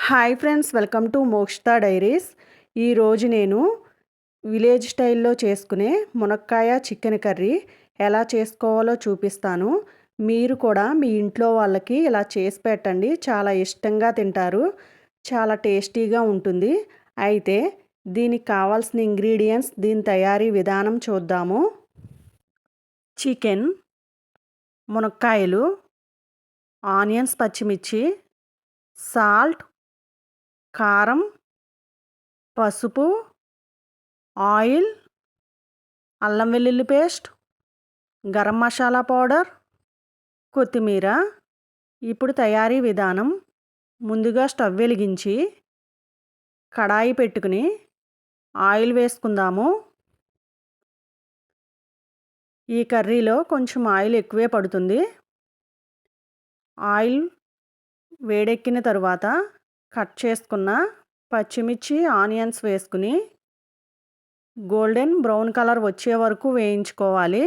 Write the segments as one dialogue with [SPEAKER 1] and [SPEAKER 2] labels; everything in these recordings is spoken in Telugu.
[SPEAKER 1] Hi friends, welcome to Mokshita diaries. ఈరోజు నేను విలేజ్ స్టైల్లో చేసుకునే మునక్కాయ చికెన్ కర్రీ ఎలా చేసుకోవాలో చూపిస్తాను. మీరు కూడా మీ ఇంట్లో వాళ్ళకి ఇలా చేసి పెట్టండి, చాలా ఇష్టంగా తింటారు. చాలా టేస్టీగా ఉంటుంది. అయితే దీనికి కావాల్సిన ఇంగ్రీడియంట్స్, దీని తయారీ విధానం చూద్దాము. చికెన్, మునక్కాయలు, ఆనియన్స్, పచ్చిమిర్చి, సాల్ట్, కారం, పసుపు, ఆయిల్, అల్లం వెల్లుల్లి పేస్ట్, గరం మసాలా పౌడర్, కొత్తిమీర. ఇప్పుడు తయారీ విధానం. ముందుగా స్టవ్ వెలిగించి కడాయి పెట్టుకుని ఆయిల్ వేసుకుందాము. ఈ కర్రీలో కొంచెం ఆయిల్ ఎక్కువే పడుతుంది. ఆయిల్ వేడెక్కిన తరువాత కట్ చేసుకున్న పచ్చిమిర్చి, ఆనియన్స్ వేసుకుని గోల్డెన్ బ్రౌన్ కలర్ వచ్చే వరకు వేయించుకోవాలి.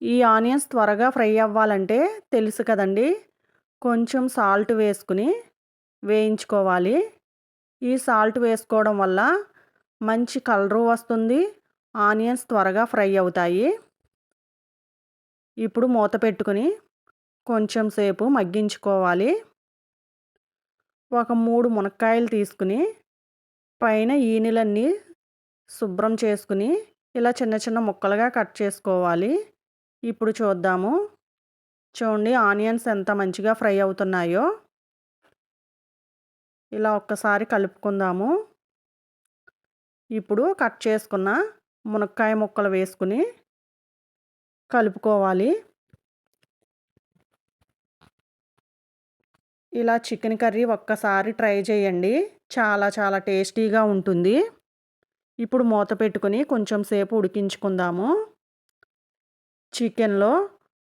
[SPEAKER 1] ఈ ఆనియన్స్ త్వరగా ఫ్రై అవ్వాలంటే తెలుసు కదండి, కొంచెం సాల్ట్ వేసుకుని వేయించుకోవాలి. ఈ సాల్ట్ వేసుకోవడం వల్ల మంచి కలరు వస్తుంది, ఆనియన్స్ త్వరగా ఫ్రై అవుతాయి. ఇప్పుడు మూత పెట్టుకుని కొంచెం సేపు మగ్గించుకోవాలి. ఒక 3 మునక్కాయలు తీసుకుని పైన ఈనెలన్నీ శుభ్రం చేసుకుని ఇలా చిన్న చిన్న ముక్కలుగా కట్ చేసుకోవాలి. ఇప్పుడు చూద్దాము. చూడండి, ఆనియన్స్ ఎంత మంచిగా ఫ్రై అవుతున్నాయో. ఇలా ఒక్కసారి కలుపుకుందాము. ఇప్పుడు కట్ చేసుకున్న మునక్కాయ ముక్కలు వేసుకుని కలుపుకోవాలి. ఇలా చికెన్ కర్రీ ఒక్కసారి ట్రై చేయండి, చాలా చాలా టేస్టీగా ఉంటుంది. ఇప్పుడు మూత పెట్టుకుని కొంచెం సేపు ఉడికించుకుందాము. చికెన్లో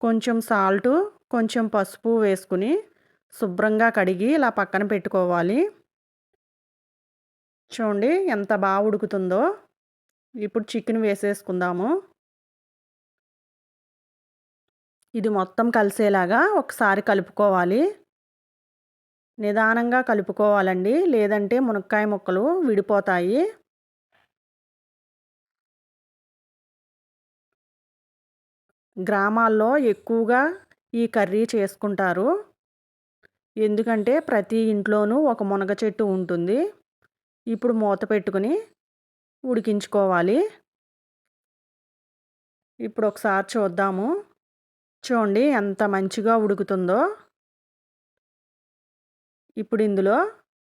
[SPEAKER 1] కొంచెం సాల్టు, కొంచెం పసుపు వేసుకుని శుభ్రంగా కడిగి ఇలా పక్కన పెట్టుకోవాలి. చూడండి ఎంత బాగా ఉడుకుతుందో. ఇప్పుడు చికెన్ వేసేసుకుందాము. ఇది మొత్తం కలిసేలాగా ఒకసారి కలుపుకోవాలి. నిదానంగా కలుపుకోవాలండి, లేదంటే మునక్కాయ ముక్కలు విడిపోతాయి. గ్రామాల్లో ఎక్కువగా ఈ కర్రీ చేసుకుంటారు. ఎందుకంటే ప్రతి ఇంట్లోనూ ఒక మునగ చెట్టు ఉంటుంది. ఇప్పుడు మూత పెట్టుకుని ఉడికించుకోవాలి. ఇప్పుడు ఒకసారి చూద్దాము. చూడండి ఎంత మంచిగా ఉడుకుతుందో. ఇప్పుడు ఇందులో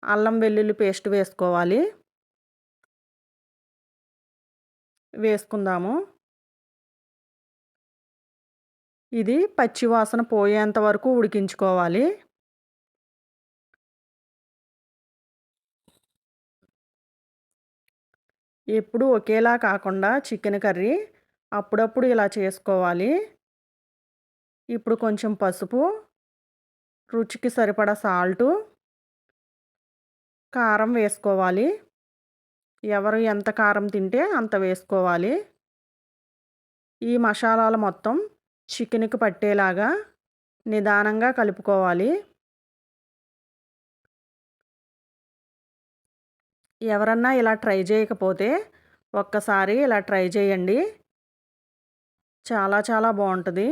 [SPEAKER 1] అల్లం వెల్లుల్లి పేస్ట్ వేసుకోవాలి. వేసుకుందాము. ఇది పచ్చివాసన పోయేంత వరకు ఉడికించుకోవాలి. ఎప్పుడు ఒకేలా కాకుండా చికెన్ కర్రీ అప్పుడప్పుడు ఇలా చేసుకోవాలి. ఇప్పుడు కొంచెం పసుపు, రుచికి సరిపడా సాల్టు, కారం వేసుకోవాలి. ఎవరు ఎంత కారం తింటే అంత వేసుకోవాలి. ఈ మసాలాలు మొత్తం చికెన్కి పట్టేలాగా నిదానంగా కలుపుకోవాలి. ఎవరన్నా ఇలా ట్రై చేయకపోతే ఒక్కసారి ఇలా ట్రై చేయండి, చాలా చాలా బాగుంటుంది.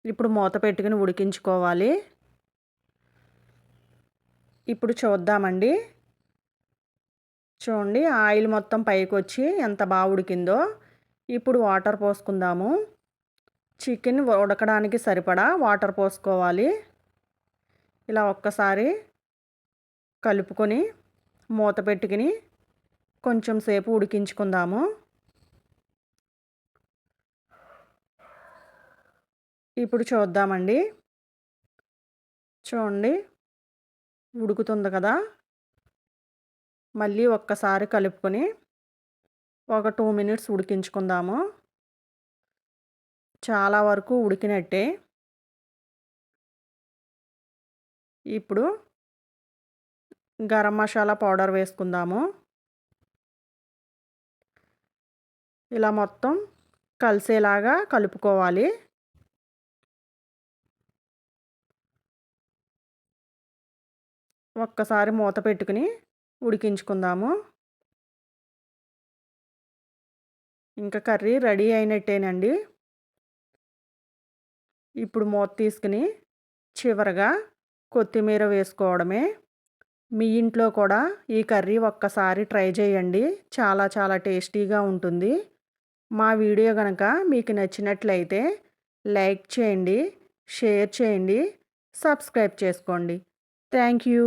[SPEAKER 1] ఇప్పుడు మూత పెట్టుకుని ఉడికించుకోవాలి. ఇప్పుడు చూద్దామండి. చూడండి, ఆయిల్ మొత్తం పైకి వచ్చి ఎంత బాగా ఉడికిందో. ఇప్పుడు వాటర్ పోసుకుందాము. చికెన్ ఉడకడానికి సరిపడా వాటర్ పోసుకోవాలి. ఇలా ఒక్కసారి కలుపుకొని మూత పెట్టుకుని కొంచెం సేపు ఉడికించుకుందాము. ఇప్పుడు చూద్దామండి. చూడండి, ఉడుకుతుంది కదా. మళ్ళీ ఒక్కసారి కలుపుకొని ఒక 2 మినిట్స్ ఉడికించుకుందాము. చాలా వరకు ఉడికినట్టే. ఇప్పుడు గరం మసాలా పౌడర్ వేసుకుందాము. ఇలా మొత్తం కలిసేలాగా కలుపుకోవాలి. ఒక్కసారి మూత పెట్టుకుని ఉడికించుకుందాము. ఇంకా కర్రీ రెడీ అయినట్టేనండి. ఇప్పుడు మూత తీసుకుని చివరగా కొత్తిమీర వేసుకోవడమే. మీ ఇంట్లో కూడా ఈ కర్రీ ఒక్కసారి ట్రై చేయండి. చాలా చాలా టేస్టీగా ఉంటుంది. మా వీడియో గనక మీకు నచ్చినట్లయితే లైక్ చేయండి, షేర్ చేయండి, సబ్స్క్రైబ్ చేసుకోండి. Thank you.